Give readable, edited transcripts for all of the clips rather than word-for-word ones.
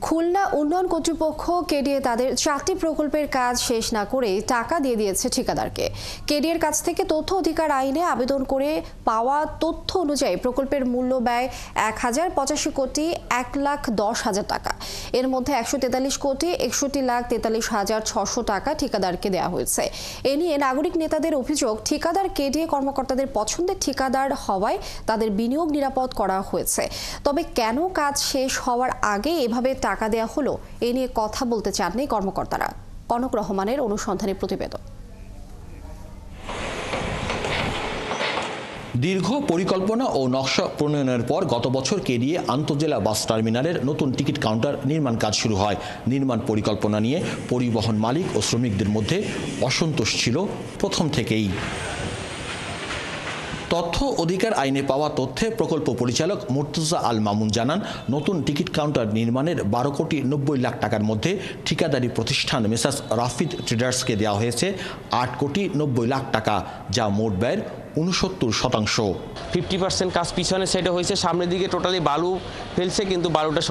খুলনা উন্নয়ন কর্তৃপক্ষ কেডিএ তাদের 4টি প্রকল্পের কাজ শেষ না করে টাকা দিয়ে দিয়েছে ঠিকাদারকে। কেডিএর কাছ থেকে তথ্য অধিকার আইনে আবেদন করে পাওয়া তথ্য অনুযায়ী প্রকল্পের মূল্য ব্যয় 1085 কোটি 1,10,000 টাকা। এর মধ্যে 143 কোটি 61,43,600 টাকা ঠিকাদারকে দেওয়া হয়েছে। এ নিয়ে নাগরিক নেতাদের অভিযোগ, ঠিকাদার কেডিএ কর্মকর্তাদের পছন্দের ঠিকাদার হওয়ায় তাদের বিনিয়োগ নিরাপদ করা হয়েছে। তবে কেন কাজ শেষ হওয়ার আগে এভাবে টাকা দেয়া হলো, এ নিয়ে কথা বলতে চাননি কর্মকর্তারা। কনক রহমানের অনুসন্ধানী প্রতিবেদন। দীর্ঘ পরিকল্পনা ও নকশা প্রণয়নের পর গত বছর কেডিএ আন্তজেলা বাস টার্মিনালের নতুন টিকিট কাউন্টার নির্মাণ কাজ শুরু হয়। নির্মাণ পরিকল্পনা নিয়ে পরিবহন মালিক ও শ্রমিকদের মধ্যে অসন্তোষ ছিল প্রথম থেকেই। তথ্য অধিকার আইনে পাওয়া তথ্যে প্রকল্প পরিচালক মুর্তজা আল মামুন জানান, নতুন টিকিট কাউন্টার নির্মাণের 12 কোটি 90 লাখ টাকার মধ্যে ঠিকাদারি প্রতিষ্ঠান মেসার্স রাফিদ ট্রেডার্সকে দেওয়া হয়েছে 8 কোটি 90 লাখ টাকা, যা মোট ব্যয়ের 69%। 50% কাজ পিছনে সেটা হয়েছে, সামনের দিকে টোটালি বালু ফেলছে, কিন্তু বালুটা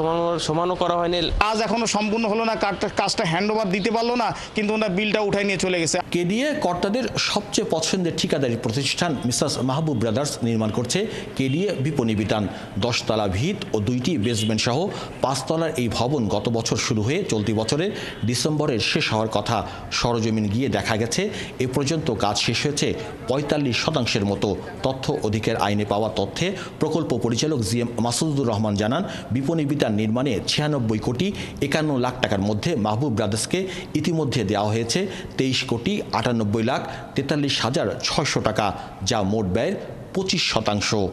সমানও করা হয়নি। কাজ এখনো সম্পূর্ণ হলো না, কাজটা হ্যান্ডওভার দিতে পারলো না, কিন্তু ওনারা বিলটা উঠাই নিয়ে চলে গেছে। কেডিএ কর্তাদের সবচেয়ে পছন্দের ঠিকাদারি প্রতিষ্ঠান মিসার্স মাহবুব ব্রাদার্স নির্মাণ করছে কেডিএ বিপণী বিতান। 10 তলা ভিত ও 2টি বেসমেন্ট সহ 5 তলার এই ভবন গত বছর শুরু হয়ে চলতি বছরের ডিসেম্বরের শেষ হওয়ার কথা। সরজমিন গিয়ে দেখা গেছে এ পর্যন্ত কাজ শেষ হয়েছে 45% মতো। তথ্য অধিকার আইনে পাওয়া তথ্যে প্রকল্প পরিচালক জিএম মাসুদুর রহমান জানান, বিপণী বিতান নির্মাণে 96 কোটি 51 লাখ টাকার মধ্যে মাহবুব ব্রাদার্সকে ইতিমধ্যে দেওয়া হয়েছে 23 কোটি 98 লাখ 43,600 টাকা, যা মোট ব্যয়ের 25%।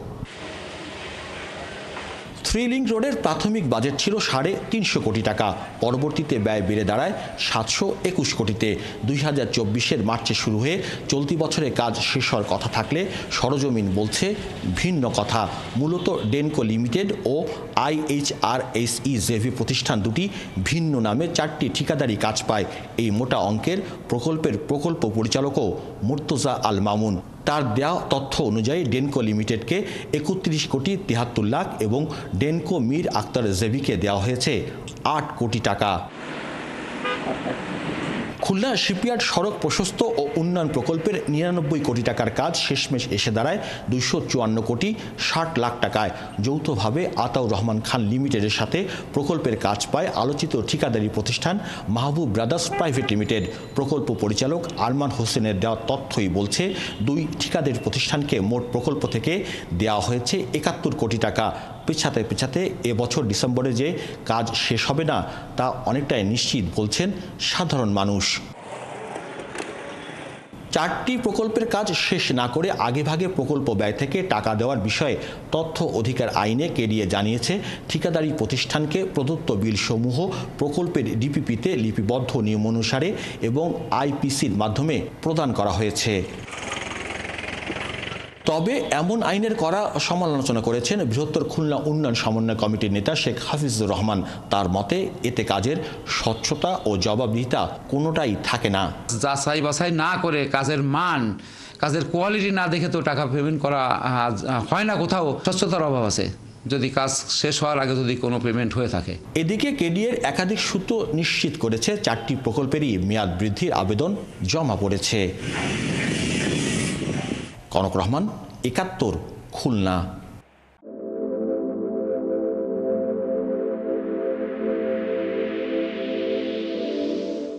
3 লিংক রোডের প্রাথমিক বাজেট ছিল 350 কোটি টাকা, পরবর্তীতে ব্যয় বেড়ে দাঁড়ায় 721 কোটিতে। 2024-এর মার্চে শুরু হয়ে চলতি বছরে কাজ শেষ হওয়ার কথা থাকলে সরজমিন বলছে ভিন্ন কথা। মূলত ডেনকো লিমিটেড ও IHRSE জেভি প্রতিষ্ঠান দুটি ভিন্ন নামে 4টি ঠিকাদারি কাজ পায়। এই মোটা অঙ্কের প্রকল্পের প্রকল্প পরিচালকও মুর্তজা আল মামুন। তার দেওয়া তথ্য অনুযায়ী ডেনকো লিমিটেডকে 31 কোটি 73 লাখ এবং ডেনকো মীর আক্তার জেভিকে দেওয়া হয়েছে 8 কোটি টাকা। খুলনা শিপইয়ার্ড সড়ক প্রশস্ত ও উন্নয়ন প্রকল্পের 99 কোটি টাকার কাজ শেষমেশ এসে দাঁড়ায় 254 কোটি 60 লাখ টাকায়। যৌথভাবে আতাউর রহমান খান লিমিটেডের সাথে প্রকল্পের কাজ পায় আলোচিত ঠিকাদারি প্রতিষ্ঠান মাহবুব ব্রাদার্স প্রাইভেট লিমিটেড। প্রকল্প পরিচালক আরমান হোসেনের দেওয়া তথ্যই বলছে, 2 ঠিকাদারি প্রতিষ্ঠানকে মোট প্রকল্প থেকে দেওয়া হয়েছে 71 কোটি টাকা। পেছাতে এবছর ডিসেম্বরে যে কাজ শেষ হবে না তা অনেকটাই নিশ্চিত বলছেন সাধারণ মানুষ। 4টি প্রকল্পের কাজ শেষ না করে আগেভাগে প্রকল্প ব্যয় থেকে টাকা দেওয়ার বিষয়ে তথ্য অধিকার আইনে কেডিএ জানিয়েছে, ঠিকাদারি প্রতিষ্ঠানকে প্রদত্ত বিলসমূহ প্রকল্পের ডিপিপিতে লিপিবদ্ধ নিয়ম অনুসারে এবং আইপিসির মাধ্যমে প্রদান করা হয়েছে। তবে এমন আইনের করা সমালোচনা করেছেন বৃহত্তর খুলনা উন্নয়ন সমন্বয় কমিটির নেতা শেখ হাফিজুর রহমান। তার মতে এতে কাজের স্বচ্ছতা ও জবাবদিহিতা কোনোটাই থাকে না। যাচাই বাছাই না করে কাজের মান, কাজের কোয়ালিটি না দেখে তো টাকা পেমেন্ট করা হয় না। কোথাও স্বচ্ছতার অভাব আছে যদি কাজ শেষ হওয়ার আগে যদি কোনো পেমেন্ট হয়ে থাকে। এদিকে কেডিএর একাধিক সূত্র নিশ্চিত করেছে 4টি প্রকল্পেরই মেয়াদ বৃদ্ধির আবেদন জমা পড়েছে। কনক রহমান, 71, খুলনা।